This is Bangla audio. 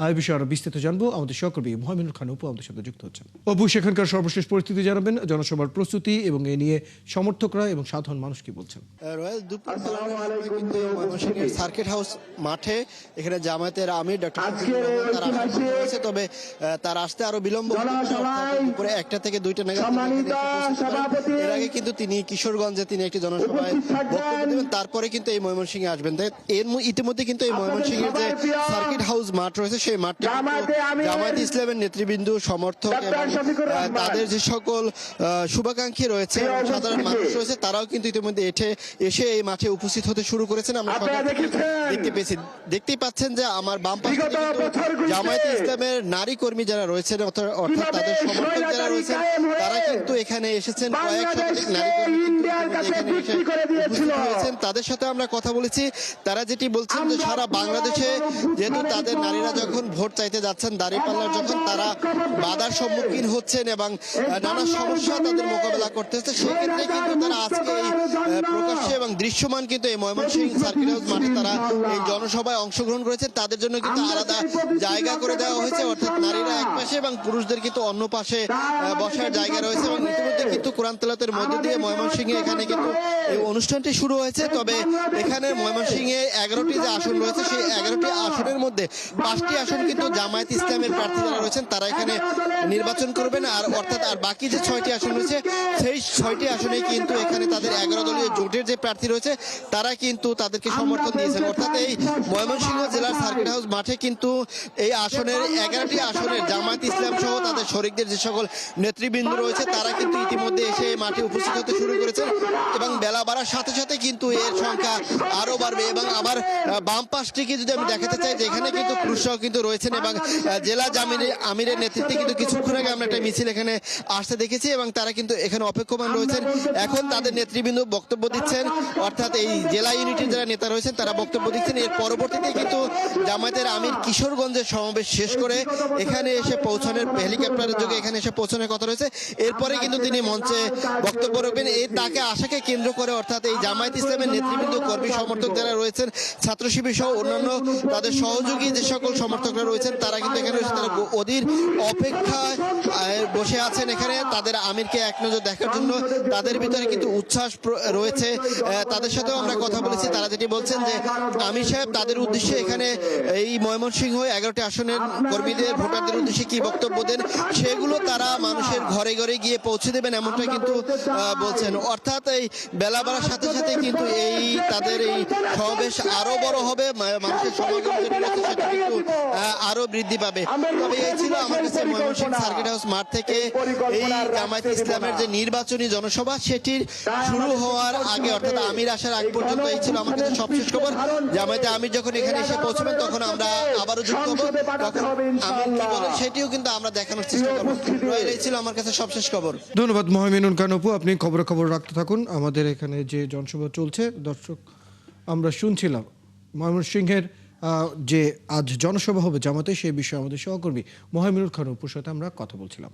এই বিষয়ে আরো বিস্তারিত জানবো। আমাদের সহকর্মী মোহামিনুল খান অপু আমাদের সাথে যুক্ত হচ্ছেন। অপু, সেখানকার সর্বশেষ পরিস্থিতি জানাবেন, জনসভার প্রস্তুতি এবং এ নিয়ে সমর্থকরা এবং সাধারণ মানুষ কি বলছেন। রয়্যাল দুপুর ময়মনসিংহের সার্কিট হাউস মাঠে এখানে জামায়াতের আমির ডক্টর হয়েছে, তবে তার আসতে আরো বিলম্ব দুপুরে 1টা থেকে 2টা নাগাদ। এর আগে কিন্তু তিনি কিশোরগঞ্জে তিনি একটি জনসভায় বক্তব্য দেবেন, তারপরে কিন্তু এই ময়মনসিংহে আসবেন। তাই এর ইতিমধ্যে কিন্তু এই ময়মনসিংহের যে সার্কিট হাউস মাঠ রয়েছে সেই মাঠটি জামায়াত ইসলামের নেতৃবৃন্দ, সমর্থক এবং তাদের যে সকল শুভাকাঙ্ক্ষী রয়েছে, সাধারণ মানুষ রয়েছে, তারাও কিন্তু ইতিমধ্যে এসে এই মাঠে উপস্থিত হতে শুরু করেছেন। আমরা দেখতেই পাচ্ছেন যে আমার বাম পাশে জামায়াত ইসলামের নারী কর্মী যারা রয়েছেন, অর্থাৎ তাদের সমর্থক যারা রয়েছেন, তারা কিন্তু এখানে এসেছেন। কয়েক শতাধিক নারী কর্মী এখানে এসে তাদের সাথে আমরা কথা বলেছি। তারা যেটি বলছেন যে সারা বাংলাদেশে যেহেতু তাদের নারীরা যখন ভোট চাইতে যাচ্ছেন, দাঁড়িপাল্লার যখন তারা বাধার সম্মুখীন হচ্ছেন এবং নানা সমস্যা তাদের মোকাবেলা করতে হচ্ছে, সেক্ষেত্রে কিন্তু তারা আজকে এই প্রকাশ্যে এবং দৃশ্যমান কিন্তু এই ময়মনসিংহ সার্কিট হাউস মাঠে তারা এই জনসভায় অংশগ্রহণ করেছেন। তাদের জন্য কিন্তু আলাদা জায়গা করে দেওয়া হয়েছে, অর্থাৎ নারীরা এক পাশে এবং পুরুষদের কিন্তু অন্য পাশে বসার জায়গা রয়েছে। এবং ইতিমধ্যে কিন্তু কোরআন তেলাওয়াতের মধ্য দিয়ে ময়মনসিংহে এখানে কিন্তু এই অনুষ্ঠানটি শুরু হয়েছে। তবে এখানে ময়মনসিংহে 11টি যে আসন রয়েছে, সেই 11টি আসনের মধ্যে 5টি আসন কিন্তু জামায়াত ইসলামের প্রার্থী যারা রয়েছেন তারা এখানে নির্বাচন করবেন, আর অর্থাৎ আর বাকি যে 6টি আসন রয়েছে সেই 6টি আসনে কিন্তু এখানে তাদের 11 দলীয় জোটের যে প্রার্থী রয়েছে তারা কিন্তু তাদেরকে সমর্থন দিয়েছেন। অর্থাৎ এই ময়মনসিংহ জেলার সার্কিট হাউস মাঠে কিন্তু এই আসনের 11টি আসনের জামায়াত ইসলাম সহ তাদের শরিকদের যে সকল নেতৃবৃন্দ রয়েছে তারা কিন্তু ইতিমধ্যে এসে মাঠে উপস্থিত হতে শুরু করেছেন এবং বেলা বাড়ার সাথে সাথে কিন্তু এর সংখ্যা আরো বাড়বে। এবং আবার বাম পাশটিকে যদি আমি দেখাতে চাই, যেখানে কিন্তু পুরুষরাও কিন্তু রয়েছেন এবং জেলা আমিরের নেতৃত্বে কিন্তু কিছুক্ষণ আগে আমরা একটা মিছিল এখানে আসতে দেখেছি এবং তারা কিন্তু এখানে অপেক্ষমান রয়েছেন। এখন তাদের নেতৃবৃন্দ বক্তব্য দিচ্ছেন, অর্থাৎ এই জেলা ইউনিটের যারা নেতা রয়েছেন তারা বক্তব্য দিচ্ছেন। এর পরবর্তীতে কিন্তু জামায়াতের আমির কিশোরগঞ্জের সমাবেশ শেষ করে এখানে এসে পৌঁছানোর হেলিকপ্টারের যোগে এখানে এসে পৌঁছানোর কথা রয়েছে। এরপরে কিন্তু তিনি মঞ্চে বক্তব্য রাখবেন। এই তাকে আশাকে কেন্দ্র করে অর্থাৎ এই জামায়াত ইসলামের নেতৃবৃন্দ, কর্মী সমর্থক যারা রয়েছেন, ছাত্র শিবির সহ অন্যান্য তাদের সহযোগী যে সকল সমর্থকরা রয়েছেন তারা কিন্তু এখানে রয়েছে, তারা অধীর অপেক্ষায় বসে আছেন এখানে তাদের আমিরকে এক নজর দেখার জন্য। তাদের ভিতরে কিন্তু উচ্ছ্বাস রয়েছে। তাদের সাথেও আমরা কথা বলেছি, তারা যেটি বলছেন যে আমির সাহেব তাদের উদ্দেশ্যে এখানে এই ময়মনসিংহ 11টি আসনের কর্মীদের, ভোটারদের উদ্দেশ্যে কি বক্তব্য দেন সেগুলো তারা মানুষের ঘরে ঘরে গিয়ে পৌঁছে দেবেন, এমনটা কিন্তু বলছেন। অর্থাৎ এই বেলা বাড়ার সাথে সাথে কিন্তু এই তাদের এই সমাবেশ আরো বড় হবে, মানুষের সমাগম যেটি রয়েছে সেটা কিন্তু আরো বৃদ্ধি পাবে। তবে এই ছিল আমার কাছে ময়মনসিংহ সার্কিট হাউস মাঠ থেকে এই জামায়াত ইসলামের যে নির্বাচনী জনসভা সেটির শুরু হওয়ার আগে, অর্থাৎ আমির আসার আগ পর্যন্ত এই ছিল আমার কাছে সবশেষ খবর। জামায়াতে আমির যখন এখানে এসে পৌঁছবেন তখন আমরা আবারও যুক্ত হব, তখন আমির কি বলেন সেটিও কিন্তু আমরা দেখানোর চেষ্টা করব। এই ছিল আমার কাছে সবশেষ খবর। ধন্যবাদ মোহামিনুল খান অপু, আপনি খবর রাখতে থাকুন। আমাদের এখানে যে জনসভা চলছে, দর্শক আমরা শুনছিলাম ময়মনসিংহের যে আজ জনসভা হবে জামাতে, সেই বিষয়ে আমাদের সহকর্মী মোহামিনুল খান অপুর সাথে আমরা কথা বলছিলাম।